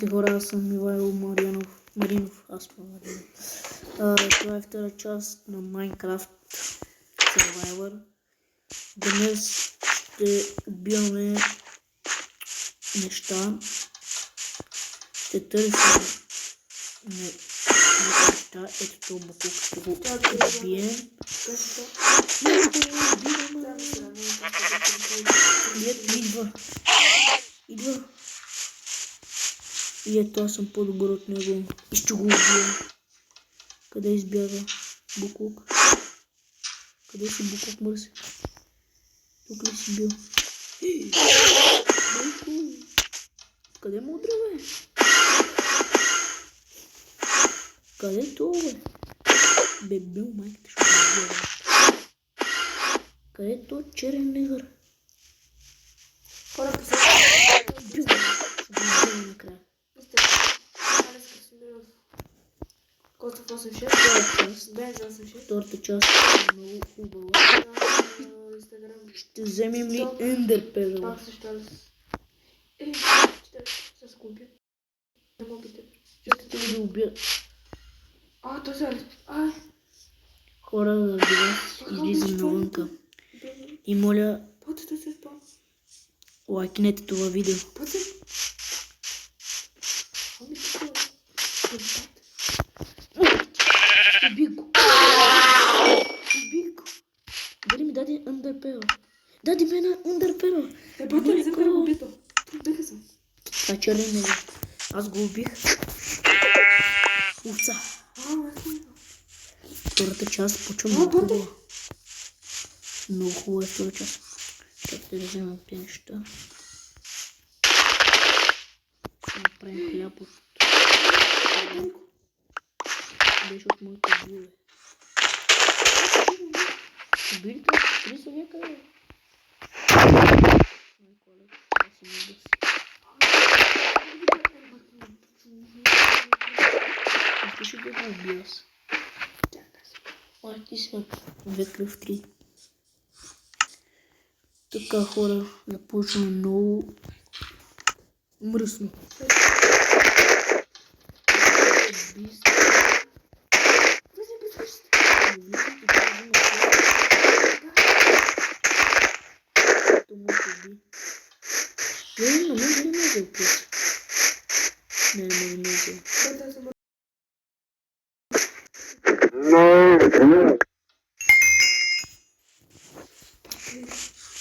Здравейте хора, аз съм Ивайло Маринов, аз съм Маринов. Това е втора част на Minecraft Survivor. Днес ще убиваме неща. Ще търсим неща. Ето това букук ще го убием. Идва. И ето аз съм по-добър от него. И ще го убия. Къде избяга? Букук. Къде си Букук, мърси? Тук ли си бил? Къде му удра, бе? Къде е това, бе? Бебил, майката ще го убия, бе. Къде е това черен негър? Хората са... Бил, ще го убия накрая. Коста 86, Бенз 86. Втората част е много хубава. Ще вземем ли Ендерпел? Пак също аз. Ще се купя. Не мога да... Ще ли да убия? Той се... Хора, да вас излизам навънка. И моля, Пъти той се спал. лайкнете това видео. Пъти. Убих го. Дали ми даде Ендерпел? Даде ми една Ендерпел. Бата не взем да го убито. Биха съм. Това черен не. Аз го убих. Овца. Втората част почва много хубава. Много хубава е втора част. Чакайте да вземем тези неща. Ще направим хляб от... Беше от моите виле. Убили това? Три са някъде. Ще го убия аз. Ти си ветлив 3. Така хора, започваме много мръсно.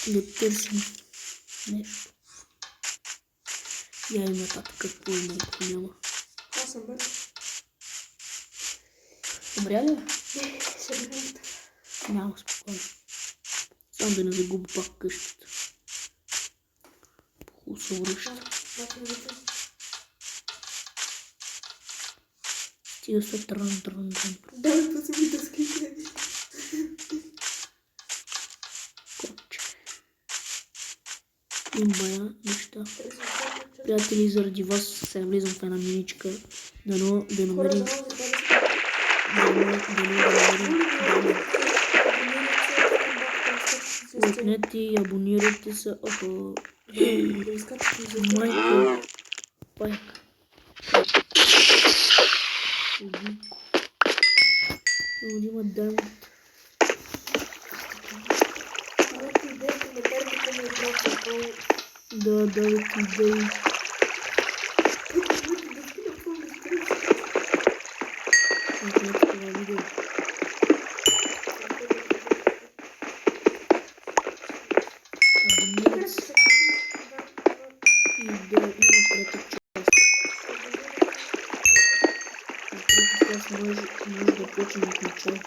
Да търсим нещо. Я има нататък какво има и какво няма. Аз съм бърз. Умря ли? Не, ще бъдем. Няма, спокойно. Само да не загубя пак къщата. Хубаво се връща. Стига се трън. Да, това си ми дъски. Имбая неща. Приятели, заради вас се влизам в една миничка. Дано да намерим... Лайкнете и абонирайте се. Майко. Пайк. Има даймонд. Да ти идеи. Може да почнем от начало.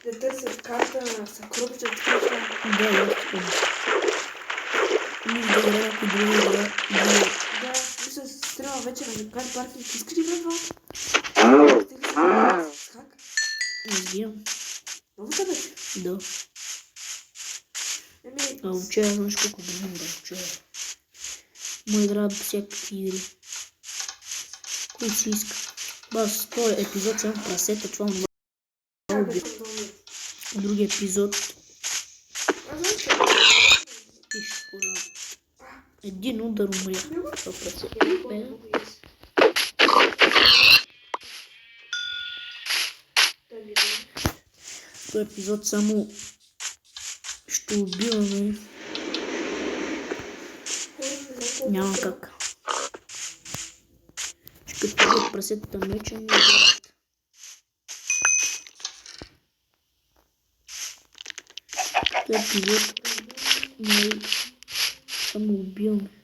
Да търсят карта, са крупчат. Да, я спомням. Мисля да игра някой друга игра. Да, мисля се стрема вече на кар паркинг. Искаш ли игра това? С хак? Не сбивам. Много да вече? Да. Учая, знаеш колко години да учая. Му играят всякакви игри. Кой си иска? Бас, този епизод съм прасета, това много убия. Други епизод Аз защо? Нищо хора. Един удар умря. Това пръсе. В този епизод само ще убиваме. Няма как. Ще като побият прасетата меча ми убиват. Този епизод само убиваме.